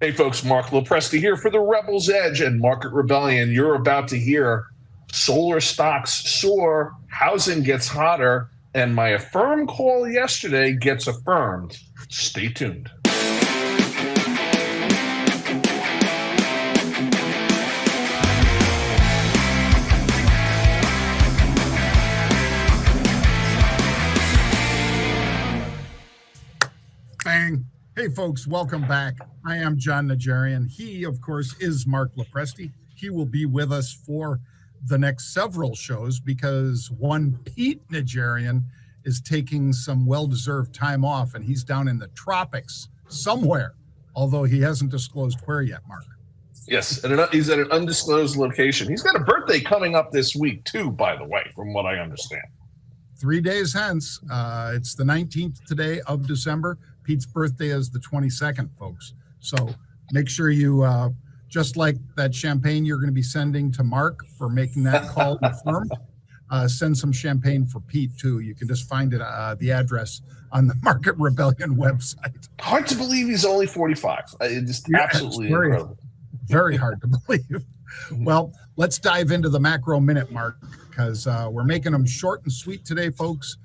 Hey folks, Marc LoPresti here for the Rebel's Edge and Market Rebellion. You're about to hear solar stocks soar, housing gets hotter, and my Affirm call yesterday gets affirmed. Stay tuned. Bang. Hey, folks, welcome back. I am Jon Najarian. He, of course, is Marc LoPresti. He will be with us for the next several shows because one Pete Najarian is taking some well-deserved time off, and he's down in the tropics somewhere, although he hasn't disclosed where yet, Mark. Yes, and he's at an undisclosed location. He's got a birthday coming up this week, too, by the way, from what I understand. 3 days hence. It's the 19th today of December. Pete's birthday is the 22nd, folks. So make sure you, just like that champagne you're going to be sending to Mark for making that call to Affirm, send some champagne for Pete, too. You can just find it, the address on the Market Rebellion website. Hard to believe he's only 45. It's absolutely incredible. Very hard to believe. Well, let's dive into the macro minute, Mark, because we're making them short and sweet today, folks,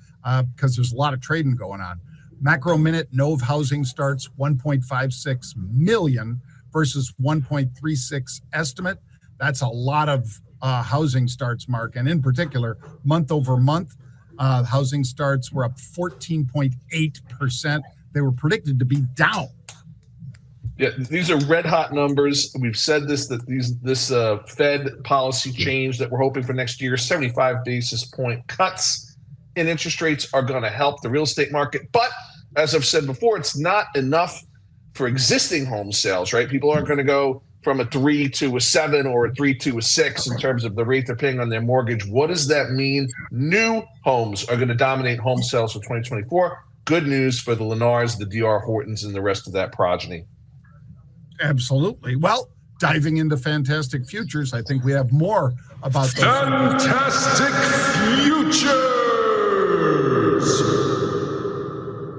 because there's a lot of trading going on. Macro minute, Nove housing starts 1.56 million versus 1.36 estimate. That's a lot of housing starts, Mark. And in particular, month over month, housing starts were up 14.8%. They were predicted to be down. Yeah, these are red hot numbers. We've said this, that this Fed policy change that we're hoping for next year, 75 basis point cuts in interest rates are going to help the real estate market. But as I've said before, it's not enough for existing home sales, right? People aren't going to go from a 3 to a 7 or a 3 to a 6 in terms of the rate they're paying on their mortgage. What does that mean? New homes are going to dominate home sales for 2024. Good news for the Lennars, the D.R. Hortons, and the rest of that progeny. Absolutely. Well, diving into fantastic futures, I think we have more about those. Fantastic futures.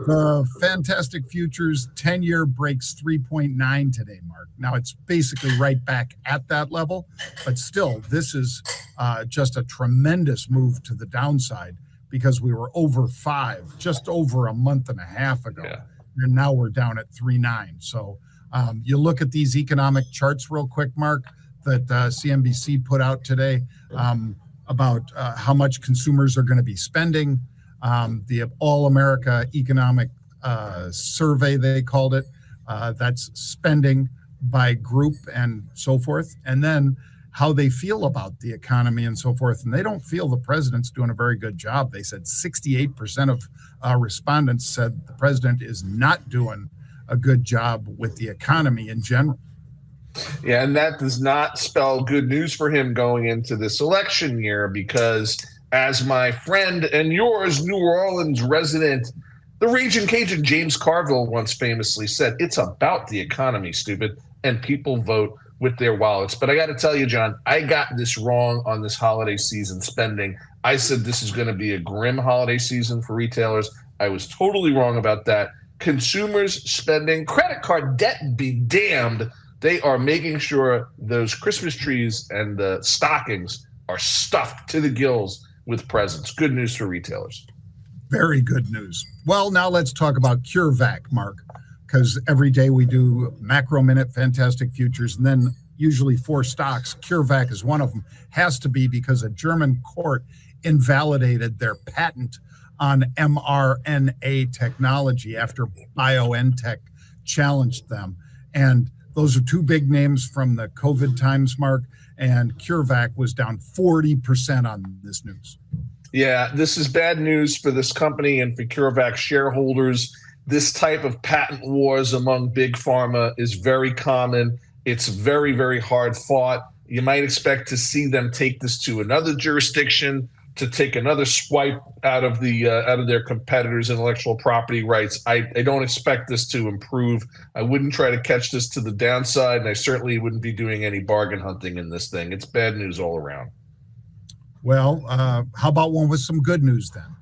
The fantastic futures 10-year breaks 3.9 today, Mark. Now it's basically right back at that level, but still, this is just a tremendous move to the downside because we were over 5 just over a month and a half ago, and now we're down at 3.9. So you look at these economic charts real quick, Mark, that CNBC put out today about how much consumers are going to be spending. The All America Economic Survey, they called it. That's spending by group and so forth. And then how they feel about the economy and so forth. And they don't feel the president's doing a very good job. They said 68% of respondents said the president is not doing a good job with the economy in general. Yeah, and that does not spell good news for him going into this election year because, as my friend and yours, New Orleans resident, the Raging Cajun James Carville once famously said, it's about the economy, stupid, and people vote with their wallets. But I got to tell you, John, I got this wrong on this holiday season spending. I said this is going to be a grim holiday season for retailers. I was totally wrong about that. Consumers spending, credit card debt be damned. They are making sure those Christmas trees and the stockings are stuffed to the gills with presents. Good news for retailers. Very good news. Well, now let's talk about CureVac, Mark, because every day we do macro minute, fantastic futures, and then usually 4 stocks. CureVac is one of them. Has to be because a German court invalidated their patent on mRNA technology after BioNTech challenged them. And those are 2 big names from the COVID times, Mark, and CureVac was down 40% on this news. Yeah, this is bad news for this company and for CureVac shareholders. This type of patent wars among big pharma is very common. It's very, very hard fought. You might expect to see them take this to another jurisdiction, to take another swipe out of their competitors' intellectual property rights. I don't expect this to improve. I wouldn't try to catch this to the downside, and I certainly wouldn't be doing any bargain hunting in this thing. It's bad news all around. Well, how about one with some good news then?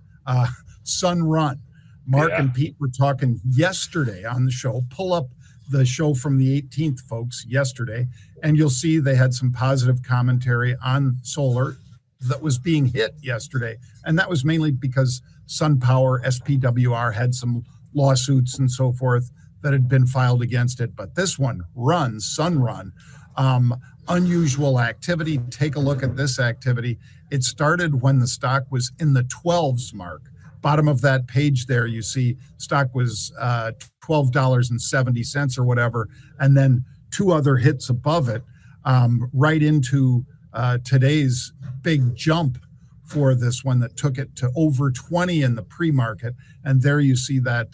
Sunrun. Mark and Pete were talking yesterday on the show. Pull up the show from the 18th, folks, yesterday, and you'll see they had some positive commentary on solar that was being hit yesterday. And that was mainly because SunPower, SPWR, had some lawsuits and so forth that had been filed against it. But this one, Sunrun, unusual activity. Take a look at this activity. It started when the stock was in the 12s mark. Bottom of that page there, you see stock was $12.70 or whatever, and then two other hits above it, right into today's big jump for this one that took it to over 20 in the pre-market. And there you see that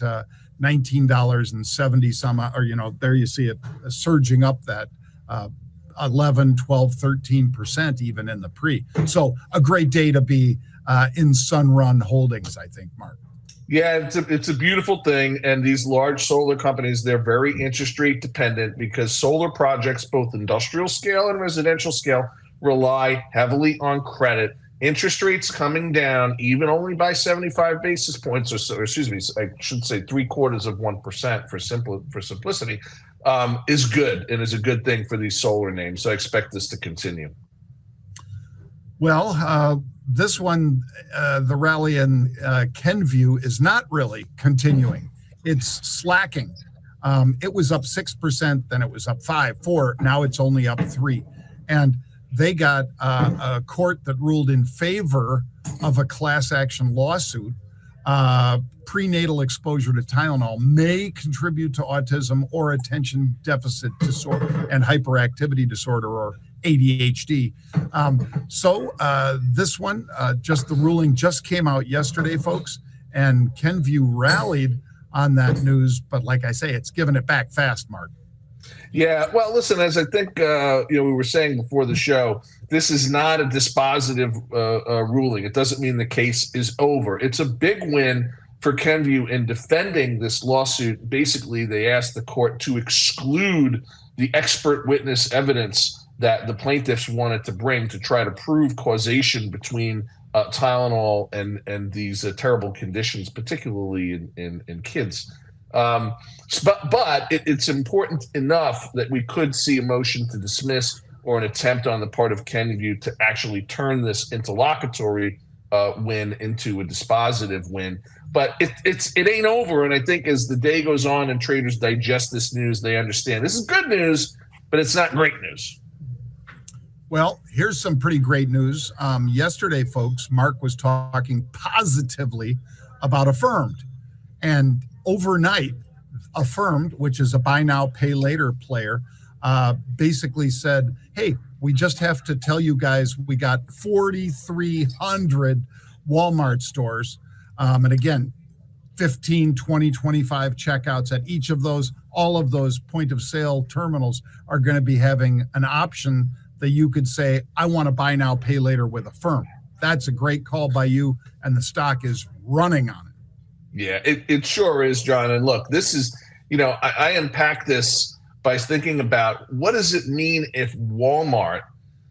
$19.70 some, or, there you see it surging up that 11, 12, 13% even in the pre. So a great day to be in Sunrun Holdings, I think, Mark. Yeah, it's a beautiful thing. And these large solar companies, they're very interest rate dependent because solar projects, both industrial scale and residential scale, rely heavily on credit. Interest rates coming down, even only by 75 basis points or so, excuse me, I should say 0.75% for simplicity, is good and is a good thing for these solar names. So I expect this to continue. Well, this one, the rally in Kenvue is not really continuing. It's slacking. It was up 6%, then it was up 5, 4. Now it's only up 3. And they got a court that ruled in favor of a class action lawsuit. Prenatal exposure to Tylenol may contribute to autism or attention deficit disorder and hyperactivity disorder, or ADHD. So this one, just the ruling just came out yesterday, folks, and Kenvue rallied on that news. But like I say, it's giving it back fast, Mark. Yeah, well, listen, as I think we were saying before the show, this is not a dispositive ruling. It doesn't mean the case is over. It's a big win for Kenvue in defending this lawsuit. Basically, they asked the court to exclude the expert witness evidence that the plaintiffs wanted to bring to try to prove causation between Tylenol and these terrible conditions, particularly in kids. But it's important enough that we could see a motion to dismiss or an attempt on the part of Kenvue to actually turn this interlocutory win into a dispositive win. But it ain't over. And I think as the day goes on and traders digest this news, they understand this is good news, but it's not great news. Well, here's some pretty great news. Yesterday, folks, Mark was talking positively about Affirm. And overnight, Affirm, which is a buy now, pay later player, basically said, hey, we just have to tell you guys we got 4,300 Walmart stores. And again, 15, 20, 25 checkouts at each of those. All of those point of sale terminals are going to be having an option that you could say, I want to buy now, pay later with Affirm. That's a great call by you, and the stock is running on it. Yeah, it sure is, John. And look, this is, I unpack this by thinking about what does it mean if Walmart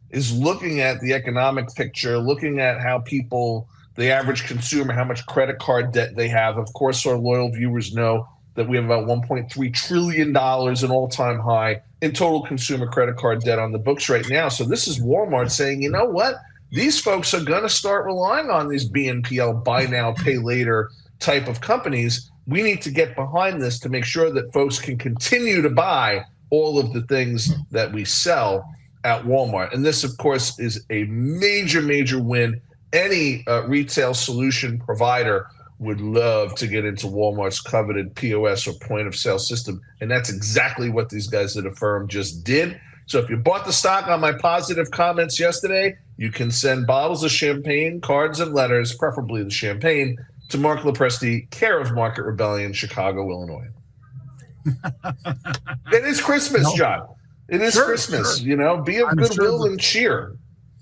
is looking at the economic picture, looking at how people, the average consumer, how much credit card debt they have. Of course, our loyal viewers know that we have about $1.3 trillion, an all-time high in total consumer credit card debt on the books right now. So this is Walmart saying, you know what? These folks are going to start relying on these BNPL, buy now, pay later type of companies. We need to get behind this to make sure that folks can continue to buy all of the things that we sell at Walmart. And this, of course, is a major, major win. Any retail solution provider would love to get into Walmart's coveted POS or point of sale system. And that's exactly what these guys at Affirm just did. So if you bought the stock on my positive comments yesterday, you can send bottles of champagne, cards, and letters, preferably the champagne, to Marc LoPresti, care of Market Rebellion, Chicago, Illinois. It is Christmas, John. It is Christmas. Sure. Be of goodwill and cheer.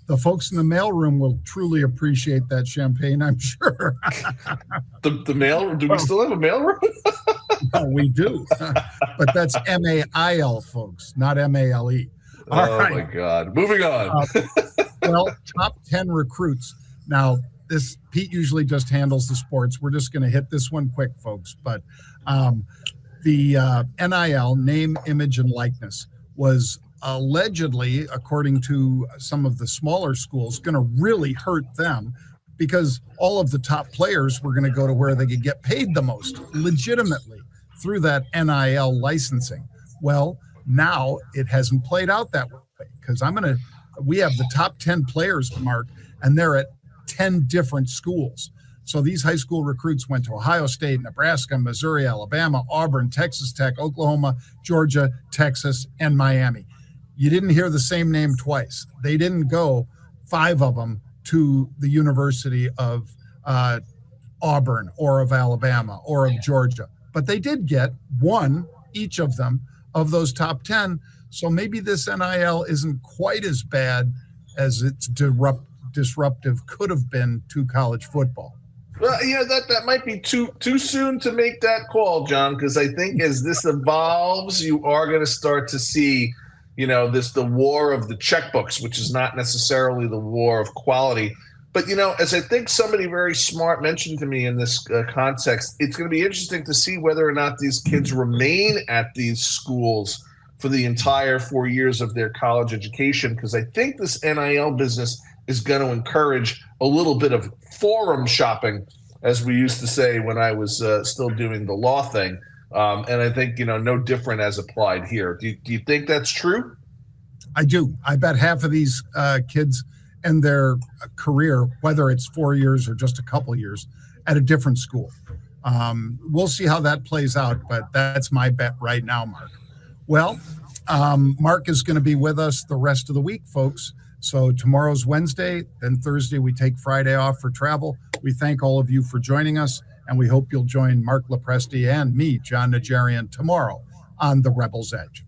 The folks in the mailroom will truly appreciate that champagne, I'm sure. The mail? Do we still have a mailroom? No, we do. But that's MAIL, folks, not MALE. All right. My God. Moving on. Well, top 10 recruits. Now, Pete usually just handles the sports. We're just going to hit this one quick, folks. But The NIL, name, image, and likeness, was allegedly, according to some of the smaller schools, going to really hurt them because all of the top players were going to go to where they could get paid the most legitimately through that NIL licensing. Well, now it hasn't played out that way because we have the top 10 players, Mark, and they're at 10 different schools. So these high school recruits went to Ohio State, Nebraska, Missouri, Alabama, Auburn, Texas Tech, Oklahoma, Georgia, Texas, and Miami. You didn't hear the same name twice. They didn't go, 5 of them, to the University of Auburn or of Alabama or of Georgia. But they did get 1, each of them, of those top 10. So maybe this NIL isn't quite as bad as its disruptive could have been to college football. Well, that might be too soon to make that call, John, because I think as this evolves, you are going to start to see, the war of the checkbooks, which is not necessarily the war of quality. But, as I think somebody very smart mentioned to me in this context, it's going to be interesting to see whether or not these kids remain at these schools for the entire 4 years of their college education, because I think this NIL business is going to encourage a little bit of forum shopping, as we used to say when I was still doing the law thing. And I think, no different as applied here. Do you think that's true? I do. I bet half of these kids end their career, whether it's 4 years or just a couple years, at a different school. We'll see how that plays out, but that's my bet right now, Mark. Well, Mark is going to be with us the rest of the week, folks. So tomorrow's Wednesday, then Thursday we take Friday off for travel. We thank all of you for joining us, and we hope you'll join Marc LoPresti and me, Jon Najarian, tomorrow on The Rebel's Edge.